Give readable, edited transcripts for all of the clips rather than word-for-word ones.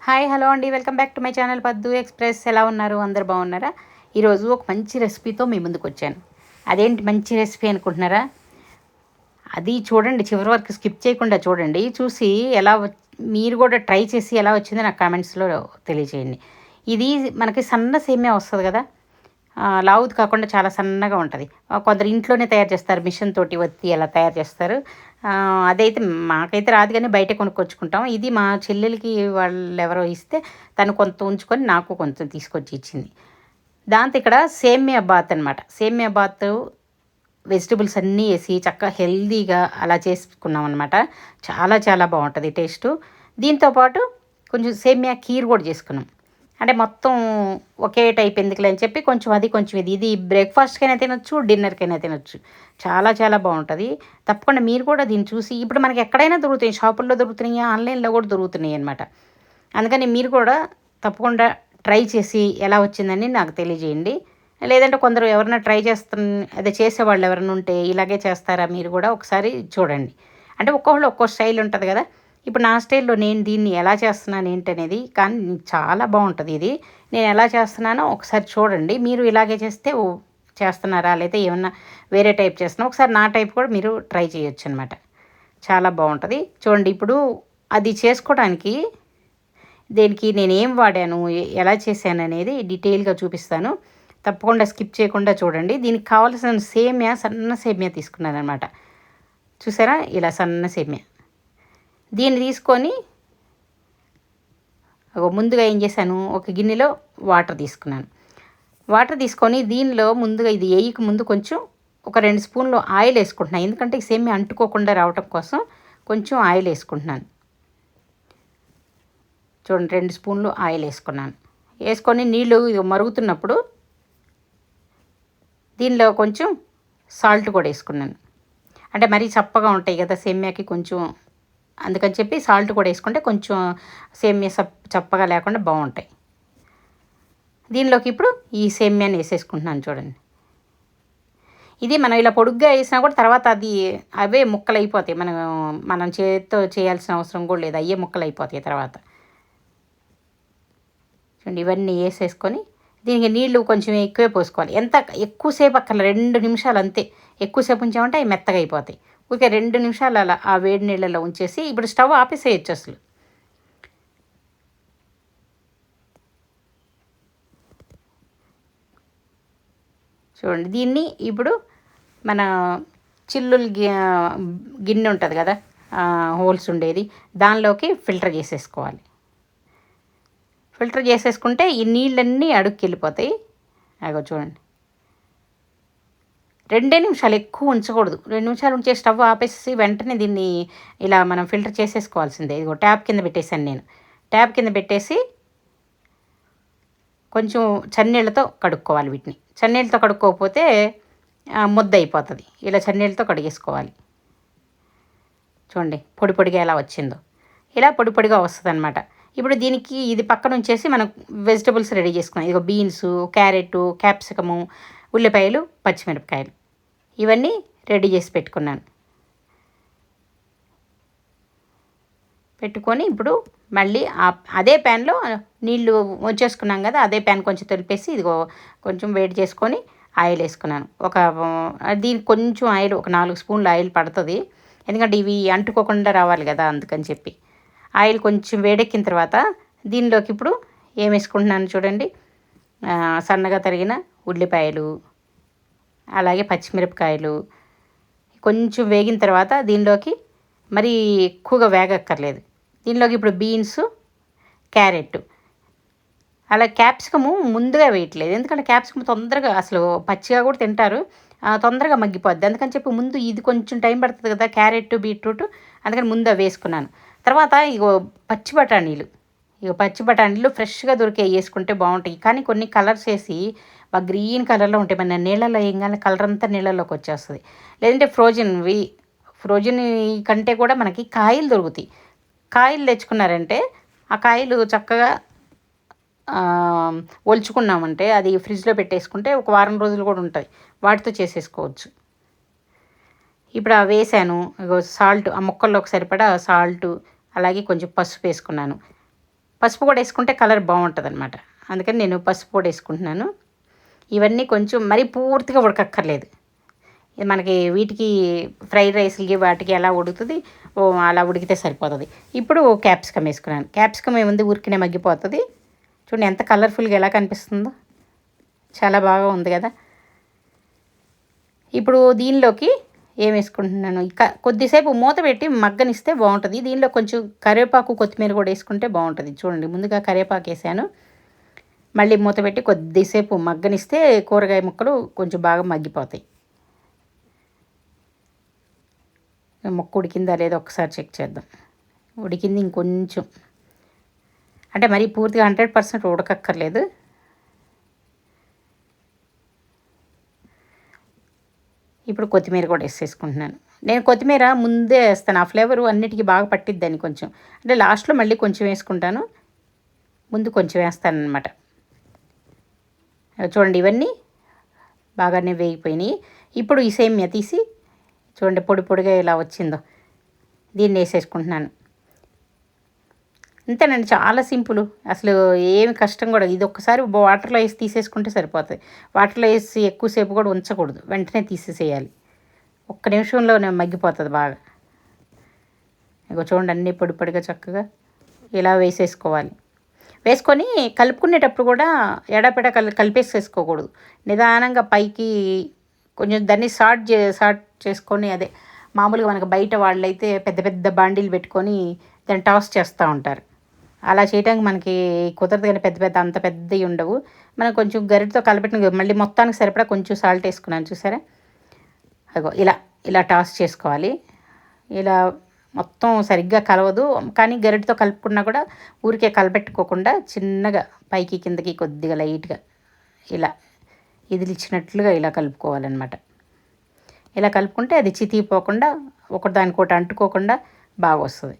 Hi hello అండి, welcome back to my channel పద్దు express. ఎలా ఉన్నారు? అందరు బాగున్నారా? ఈరోజు ఒక మంచి రెసిపీతో మీ ముందుకు వచ్చాను. అదేంటి మంచి రెసిపీ అనుకుంటున్నారా? అది చూడండి, చివరి వరకు స్కిప్ చేయకుండా చూడండి. చూసి మీరు కూడా ట్రై చేసి ఎలా వచ్చిందో నాకు కామెంట్స్లో తెలియజేయండి. ఇది మనకి సన్న సేమియా వస్తుంది కదా, లావుది కాకుండా చాలా సన్నగా ఉంటుంది. కొందరు ఇంట్లోనే తయారు చేస్తారు, మిషన్ తోటి వత్తి అలా తయారు చేస్తారు. అదైతే మాకైతే రాదు, కానీ బయట కొనుక్కొచ్చుకుంటాం. ఇది మా చెల్లెలకి వాళ్ళు ఎవరో ఇస్తే తను కొంత ఉంచుకొని నాకు కొంచెం తీసుకొచ్చి ఇచ్చింది. దాంతో ఇక్కడ సేమియా బాత్ అనమాట. సేమియా బాత్ వెజిటబుల్స్ అన్నీ వేసి చక్కగా హెల్దీగా అలా చేసుకున్నాం అనమాట. చాలా చాలా బాగుంటుంది టేస్టు. దీంతోపాటు కొంచెం సేమియా ఖీర్ కూడా చేసుకున్నాం. అంటే మొత్తం ఒకే టైప్ ఎందుకులే అని చెప్పి కొంచెం అది కొంచెం ఇది బ్రేక్ఫాస్ట్కైనా తినొచ్చు, డిన్నర్కైనా తినొచ్చు. చాలా చాలా బాగుంటుంది. తప్పకుండా మీరు కూడా దీన్ని చూసి, ఇప్పుడు మనకి ఎక్కడైనా దొరుకుతాయి, షాపుల్లో దొరుకుతున్నాయి, ఆన్లైన్లో కూడా దొరుకుతున్నాయి అనమాట. అందుకని మీరు కూడా తప్పకుండా ట్రై చేసి ఎలా వచ్చిందని నాకు తెలియజేయండి. లేదంటే కొందరు ఎవరైనా ట్రై అదే చేసేవాళ్ళు ఎవరైనా ఉంటే ఇలాగే చేస్తారా మీరు కూడా ఒకసారి చూడండి. అంటే ఒక్కొక్కళ్ళు ఒక్కో స్టైల్ ఉంటుంది కదా. ఇప్పుడు నా స్టైల్లో నేను దీన్ని ఎలా చేస్తున్నాను ఏంటనేది, కానీ చాలా బాగుంటుంది ఇది. నేను ఎలా చేస్తున్నానో ఒకసారి చూడండి. మీరు ఇలాగే చేస్తున్నారా, లేదా ఏమన్నా వేరే టైప్ చేస్తున్నా ఒకసారి నా టైప్ కూడా మీరు ట్రై చేయొచ్చు అనమాట. చాలా బాగుంటుంది. చూడండి, ఇప్పుడు అది చేసుకోవడానికి దేనికి నేను ఏం వాడాను, ఎలా చేశాను అనేది డీటెయిల్గా చూపిస్తాను. తప్పకుండా స్కిప్ చేయకుండా చూడండి. దీనికి కావాల్సిన సేమియా, సన్న సేమియా తీసుకున్నాను అనమాట. చూసారా, ఇలా సన్న సేమియా. దీన్ని తీసుకొని ముందుగా ఏం చేశాను, ఒక గిన్నెలో వాటర్ తీసుకున్నాను. వాటర్ తీసుకొని దీనిలో ముందుగా ఇది వేయక ముందు కొంచెం ఒక 2 స్పూన్లు ఆయిల్ వేసుకుంటున్నాను. ఎందుకంటే ఈ సేమియా అంటుకోకుండా రావటం కోసం కొంచెం ఆయిల్ వేసుకుంటున్నాను. చూడండి, 2 స్పూన్లు ఆయిల్ వేసుకున్నాను. వేసుకొని నీళ్ళు మరుగుతున్నప్పుడు దీనిలో కొంచెం సాల్ట్ కూడా వేసుకున్నాను. అంటే మరీ చప్పగా ఉంటాయి కదా సేమ్యాకి కొంచెం, అందుకని చెప్పి సాల్ట్ కూడా వేసుకుంటే కొంచెం సేమ్యా చప్పగా లేకుండా బాగుంటాయి. దీనిలోకి ఇప్పుడు ఈ సేమ్యాని వేసేసుకుంటున్నాను. చూడండి, ఇది మనం ఇలా పొడుగ్గా వేసినా కూడా తర్వాత అవే ముక్కలు అయిపోతాయి. మనం చేతితో చేయాల్సిన అవసరం కూడా లేదు, అయ్యే ముక్కలు అయిపోతాయి తర్వాత. చూడండి, ఇవన్నీ వేసేసుకొని దీనికి నీళ్లు కొంచెం ఎక్కువే పోసుకోవాలి. ఎంత ఎక్కువసేపు అక్కర్ల, 2 నిమిషాలు అంతే. ఎక్కువసేపు ఉంచామంటే అవి మెత్తగా అయిపోతాయి. ఊరికే 2 నిమిషాలు అలా ఆ వేడి నీళ్ళలో ఉంచేసి ఇప్పుడు స్టవ్ ఆపేసేయచ్చు అసలు. చూడండి, దీన్ని ఇప్పుడు మన చిల్లులు గిన్నె ఉంటుంది కదా, హోల్స్ ఉండేది, దానిలోకి ఫిల్టర్ చేసేసుకోవాలి. ఫిల్టర్ చేసేసుకుంటే ఈ నీళ్ళన్నీ అడుక్కి వెళ్ళిపోతాయి. అగో చూడండి, 2 నిమిషాలు, ఎక్కువ ఉంచకూడదు. 2 నిమిషాలు ఉంచే స్టవ్ ఆపేసి వెంటనే దీన్ని ఇలా మనం ఫిల్టర్ చేసేసుకోవాల్సిందే. ఇదిగో ట్యాప్ కింద పెట్టేశాను నేను. ట్యాప్ కింద పెట్టేసి కొంచెం చన్నీళ్ళతో కడుక్కోవాలి వీటిని. చన్నీళ్ళతో కడుక్కోకపోతే ముద్ద అయిపోతుంది. ఇలా చన్నీళ్ళతో కడిగేసుకోవాలి. చూడండి, పొడి పొడిగా ఎలా వచ్చిందో, ఇలా పొడి పొడిగా వస్తుంది అనమాట. ఇప్పుడు దీనికి ఇది పక్కన ఉంచేసి మనం వెజిటబుల్స్ రెడీ చేసుకున్నాం. ఇదిగో బీన్స్, క్యారెట్, క్యాప్సికము, ఉల్లిపాయలు, పచ్చిమిరపకాయలు ఇవన్నీ రెడీ చేసి పెట్టుకున్నాను. పెట్టుకొని ఇప్పుడు మళ్ళీ అదే ప్యాన్లో నీళ్లు వచ్చేసుకున్నాం కదా, అదే ప్యాన్ కొంచెం తొలిపేసి ఇదిగో కొంచెం వేడి చేసుకొని ఆయిల్ వేసుకున్నాను. దీనికి కొంచెం ఆయిల్, ఒక 4 స్పూన్లు ఆయిల్ పడుతుంది. ఎందుకంటే ఇవి అంటుకోకుండా రావాలి కదా, అందుకని చెప్పి. ఆయిల్ కొంచెం వేడెక్కిన తర్వాత దీనిలోకి ఇప్పుడు ఏం వేసుకుంటున్నాను చూడండి, సన్నగా తరిగిన ఉల్లిపాయలు, అలాగే పచ్చిమిరపకాయలు కొంచెం వేగిన తర్వాత దీనిలోకి మరీ ఎక్కువగా వేగక్కర్లేదు. దీనిలోకి ఇప్పుడు బీన్స్, క్యారెట్, అలా క్యాప్సికము ముందుగా వేయట్లేదు. ఎందుకంటే క్యాప్సికమ్ తొందరగా, అసలు పచ్చిగా కూడా తింటారు, తొందరగా మగ్గిపోద్ది. అందుకని చెప్పి ముందు ఇది కొంచెం టైం పడుతుంది కదా, క్యారెట్, బీట్రూట్, అందుకని ముందు అవి వేసుకున్నాను. తర్వాత పచ్చి బఠానీలు ఫ్రెష్గా దొరికే వేసుకుంటే బాగుంటాయి. కానీ కొన్ని కలర్స్ వేసి బాగా గ్రీన్ కలర్లో ఉంటాయి. మన నీళ్ళలో వేయగానే కలర్ అంతా నీళ్ళలోకి వచ్చేస్తుంది. లేదంటే ఫ్రోజన్ కంటే కూడా మనకి కాయలు దొరుకుతాయి. కాయలు తెచ్చుకున్నారంటే ఆ కాయలు చక్కగా ఒలుచుకున్నామంటే అది ఫ్రిడ్జ్లో పెట్టేసుకుంటే ఒక వారం రోజులు కూడా ఉంటుంది. వాటితో చేసేసుకోవచ్చు. ఇప్పుడు అవి వేసాను. సాల్ట్, ఆ ముక్కల్లోకి సరిపడా సాల్టు, అలాగే కొంచెం పసుపు వేసుకున్నాను. పసుపు కూడా వేసుకుంటే కలర్ బాగుంటుంది అనమాట. అందుకని నేను పసుపు కూడా వేసుకుంటున్నాను. ఇవన్నీ కొంచెం మరీ పూర్తిగా ఉడకక్కర్లేదు. ఇది మనకి వీటికి ఫ్రైడ్ రైస్లకి వాటికి ఎలా ఉడుకుతుంది అలా ఉడికితే సరిపోతుంది. ఇప్పుడు క్యాప్సికమ్ వేసుకున్నాను. క్యాప్సికమ్ ఏముంది ఊరికినే మగ్గిపోతుంది. చూడండి ఎంత కలర్ఫుల్గా ఎలా కనిపిస్తుందో, చాలా బాగా ఉంది కదా. ఇప్పుడు దీనిలోకి ఏం వేసుకుంటున్నాను, కొద్దిసేపు మూత పెట్టి మగ్గనిస్తే బాగుంటుంది. దీనిలో కొంచెం కరివేపాకు కొత్తిమీర కూడా వేసుకుంటే బాగుంటుంది. చూడండి ముందుగా కరివేపాకు వేసాను, మళ్ళీ మూత పెట్టి కొద్దిసేపు మగ్గనిస్తే కూరగాయ ముక్కలు కొంచెం బాగా మగ్గిపోతాయి. ముక్క ఉడికిందా లేదో ఒకసారి చెక్ చేద్దాం. ఉడికింది, ఇంకొంచెం, అంటే మరీ పూర్తిగా 100% ఉడకక్కర్లేదు. ఇప్పుడు కొత్తిమీర కూడా వేసేసుకుంటున్నాను. నేను కొత్తిమీర ముందే వేస్తాను, ఆ ఫ్లేవరు అన్నిటికీ బాగా పట్టిద్దని. కొంచెం అంటే లాస్ట్లో మళ్ళీ కొంచెం వేసుకుంటాను, ముందు కొంచెం వేస్తాను అనమాట. చూడండి ఇవన్నీ బాగానే వేగిపోయినాయి. ఇప్పుడు ఈ సేమియా తీసి చూడండి పొడి పొడిగా ఇలా వచ్చిందో, దీన్ని వేసేసుకుంటున్నాను. అంతేనండి, చాలా సింపుల్, అసలు ఏమి కష్టం కూడా. ఇది ఒక్కసారి వాటర్లో వేసి తీసేసుకుంటే సరిపోతుంది. వాటర్లో వేసి ఎక్కువసేపు కూడా ఉంచకూడదు, వెంటనే తీసేసేయాలి. ఒక్క నిమిషంలోనే మగ్గిపోతుంది బాగా. ఇగో చూడండి అన్నీ పొడి పొడిగా చక్కగా ఇలా వేసేసుకోవాలి. వేసుకొని కలుపుకునేటప్పుడు కూడా ఎడపెడ కలిపేసేసుకోకూడదు. నిదానంగా పైకి కొంచెం దాన్ని సార్ట్ చేసుకొని, అదే మామూలుగా మనకు బయట వాళ్ళైతే పెద్ద పెద్ద బాండీలు పెట్టుకొని దాన్ని టాస్ చేస్తూ ఉంటారు. అలా చేయడానికి మనకి కుదరదు, కానీ అంత పెద్దవి ఉండవు. మనం కొంచెం గరిటతో కలపెట్టిన మళ్ళీ మొత్తానికి సరిపడా కొంచెం సాల్ట్ వేసుకున్నాను, చూసారా. అగో ఇలా టాస్ చేసుకోవాలి. ఇలా మొత్తం సరిగ్గా కలవదు, కానీ గరిటతో కలుపుకున్నా కూడా ఊరికే కలపెట్టుకోకుండా చిన్నగా పైకి కిందకి కొద్దిగా లైట్గా ఇలా ఇదిలిచ్చినట్లుగా ఇలా కలుపుకోవాలన్నమాట. ఇలా కలుపుకుంటే అది చితికిపోకుండా ఒకదానికొకటి అంటుకోకుండా బాగా వస్తుంది.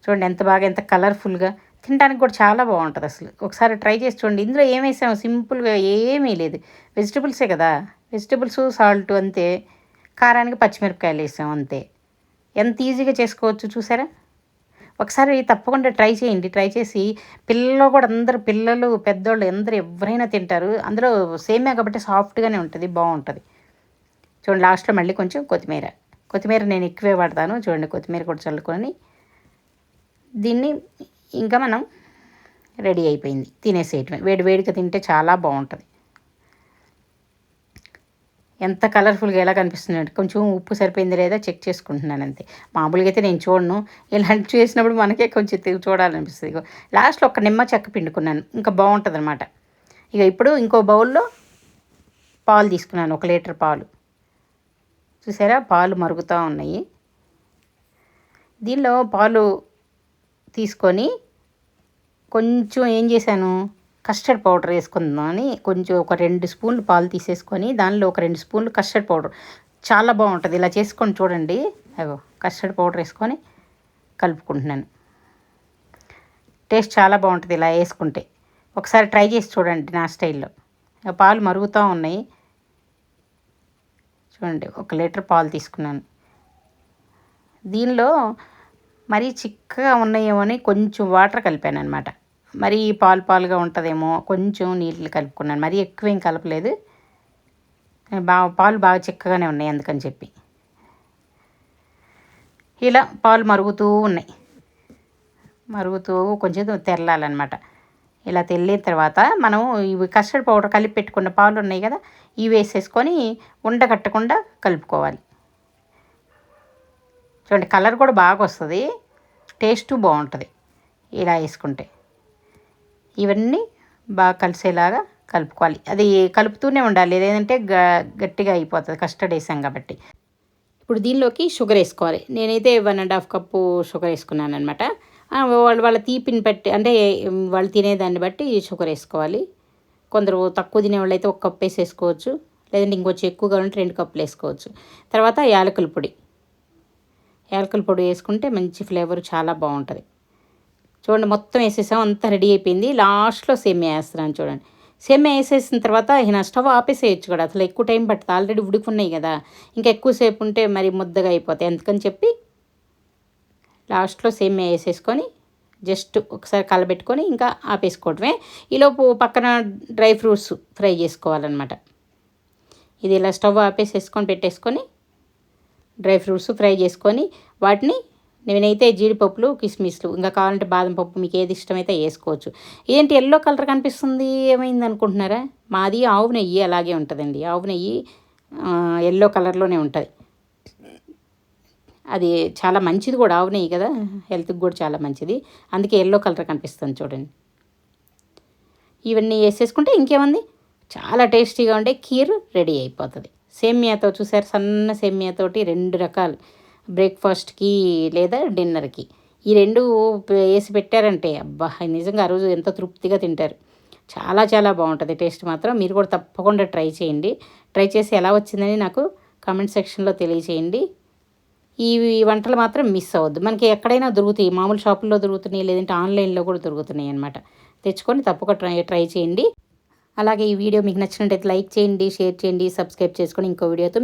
చూడండి ఎంత కలర్ఫుల్గా, తినడానికి కూడా చాలా బాగుంటుంది అసలు. ఒకసారి ట్రై చేసి చూడండి. ఇందులో ఏం వేసాము, సింపుల్గా ఏమీ లేదు, వెజిటబుల్సే కదా, వెజిటబుల్స్, సాల్ట్ అంతే, కారానికి పచ్చిమిరపకాయలు వేసాము అంతే. ఎంత ఈజీగా చేసుకోవచ్చు చూసారా. ఒకసారి తప్పకుండా ట్రై చేయండి. ట్రై చేసి పిల్లలు కూడా, అందరు పిల్లలు పెద్దోళ్ళు ఎవరైనా తింటారు. అందులో సేమియా కాబట్టి సాఫ్ట్గానే ఉంటుంది, బాగుంటుంది. చూడండి లాస్ట్లో మళ్ళీ కొంచెం కొత్తిమీర నేను ఎక్కువే వాడతాను. చూడండి కొత్తిమీర కూడా చల్లుకొని దీన్ని ఇంకా మనం రెడీ అయిపోయింది, తినేసేయటమే. వేడిగా తింటే చాలా బాగుంటుంది. ఎంత కలర్ఫుల్గా ఎలా కనిపిస్తుంది. కొంచెం ఉప్పు సరిపోయింది లేదా చెక్ చేసుకుంటున్నాను అంతే. మామూలుగా అయితే నేను చూడను, ఇలాంటి చేసినప్పుడు మనకే కొంచెం చూడాలనిపిస్తుంది. ఇక లాస్ట్లో ఒక నిమ్మ చెక్క పిండుకున్నాను, ఇంకా బాగుంటుంది అనమాట. ఇక ఇప్పుడు ఇంకో బౌల్లో పాలు తీసుకున్నాను, 1 లీటర్ పాలు. చూసారా పాలు మరుగుతూ ఉన్నాయి. దీనిలో పాలు తీసుకొని కొంచెం ఏం చేశాను, కస్టర్డ్ పౌడర్ వేసుకుందామని కొంచెం ఒక 2 స్పూన్లు పాలు తీసేసుకొని దానిలో ఒక 2 స్పూన్లు కస్టర్డ్ పౌడర్, చాలా బాగుంటుంది. ఇలా చేసుకొని చూడండి. అగో కస్టర్డ్ పౌడర్ వేసుకొని కలుపుకుంటున్నాను. టేస్ట్ చాలా బాగుంటుంది ఇలా వేసుకుంటే. ఒకసారి ట్రై చేసి చూడండి నా స్టైల్లో. పాలు మరుగుతూ ఉన్నాయి. చూడండి 1 లీటర్ పాలు తీసుకున్నాను. దీనిలో మరీ చిక్కగా ఉన్నాయేమో అని కొంచెం వాటర్ కలిపాను అనమాట. మరీ పాలుగా ఉంటుందేమో కొంచెం నీళ్ళు కలుపుకున్నాను, మరీ ఎక్కువ ఏం కలపలేదు. పాలు బాగా చిక్కగానే ఉన్నాయి అందుకని చెప్పి. ఇలా పాలు మరుగుతూ ఉన్నాయి, మరుగుతూ కొంచెం తెరలాలన్నమాట. ఇలా తెల్లిన తర్వాత మనం ఇవి కస్టర్డ్ పౌడర్ కలిపి పెట్టుకున్న పాలు ఉన్నాయి కదా, ఇవి వేసేసుకొని ఉండకట్టకుండా కలుపుకోవాలి. చూడండి కలర్ కూడా బాగా వస్తుంది, టేస్ట్ బాగుంటుంది ఇలా వేసుకుంటే. ఇవన్నీ బాగా కలిసేలాగా కలుపుకోవాలి. అది కలుపుతూనే ఉండాలి, లేదంటే గట్టిగా అయిపోతుంది, కస్టర్డ్ వేసాం కాబట్టి. ఇప్పుడు దీనిలోకి షుగర్ వేసుకోవాలి. నేనైతే 1.5 కప్పు షుగర్ వేసుకున్నాను అనమాట. వాళ్ళ తీపిని బట్టి, అంటే వాళ్ళు తినేదాన్ని బట్టి షుగర్ వేసుకోవాలి. కొందరు తక్కువ తినేవాళ్ళు అయితే 1 కప్ వేసేసుకోవచ్చు, లేదంటే ఇంకొంచెం ఎక్కువగా ఉంటే 2 కప్పులు వేసుకోవచ్చు. తర్వాత యాలకుల పొడి వేసుకుంటే మంచి ఫ్లేవర్ చాలా బాగుంటుంది. చూడండి మొత్తం వేసేసాం, అంతా రెడీ అయిపోయింది. లాస్ట్లో సేమియా వేస్తున్నాను చూడండి. సేమియా వేసేసిన తర్వాత నా స్టవ్ ఆపేసేయచ్చు కూడా, అసలు ఎక్కువ టైం పడుతుంది, ఆల్రెడీ ఉడుకున్నాయి కదా. ఇంకా ఎక్కువసేపు ఉంటే మరి ముద్దగా అయిపోతాయి, అందుకని చెప్పి లాస్ట్లో సేమియా వేసేసుకొని జస్ట్ ఒకసారి కలబెట్టుకొని ఇంకా ఆపేసుకోవటమే. ఈలోపు పక్కన డ్రై ఫ్రూట్స్ ఫ్రై చేసుకోవాలన్నమాట. ఇది ఇలా స్టవ్ ఆపేసేసుకొని పెట్టేసుకొని డ్రై ఫ్రూట్స్ ఫ్రై చేసుకొని వాటిని నేనైతే జీడిపప్పులు కిస్మిస్లు ఇంకా కావాలంటే బాదం పప్పు మీకు ఏది ఇష్టమైతే వేసుకోవచ్చు. ఏంటి ఎల్లో కలర్ కనిపిస్తుంది ఏమైంది అనుకుంటున్నారా? మాది ఆవు నెయ్యి అలాగే ఉంటుందండి. ఆవు నెయ్యి ఎల్లో కలర్లోనే ఉంటుంది. అది చాలా మంచిది కూడా, ఆవు నెయ్యి కదా, హెల్త్కి కూడా చాలా మంచిది. అందుకే ఎల్లో కలర్ కనిపిస్తుంది చూడండి. ఇవన్నీ వేసేసుకుంటే ఇంకేముంది, చాలా టేస్టీగా ఉండే కీర్ రెడీ అయిపోతుంది. సేమియాతో చూసారు, సన్న సేమియాతోటి 2 రకాలు, బ్రేక్ఫాస్ట్కి లేదా డిన్నర్కి ఈ 2 వేసి పెట్టారంటే అబ్బా నిజంగా ఆ రోజు ఎంతో తృప్తిగా తింటారు. చాలా చాలా బాగుంటుంది టేస్ట్ మాత్రం. మీరు కూడా తప్పకుండా ట్రై చేయండి. ట్రై చేసి ఎలా వచ్చిందని నాకు కామెంట్ సెక్షన్లో తెలియచేయండి. ఈ వంటలు మాత్రం మిస్ అవ్వద్దు. మనకి ఎక్కడైనా దొరుకుతాయి, మామూలు షాపుల్లో దొరుకుతున్నాయి, లేదంటే ఆన్లైన్లో కూడా దొరుకుతున్నాయి అన్నమాట. తెచ్చుకొని తప్పకుండా ట్రై చేయండి. అలాగే ఈ వీడియో మీకు నచ్చినట్టయితే లైక్ చేయండి, షేర్ చేయండి, సబ్స్క్రైబ్ చేసుకొని ఇంకో వీడియోతో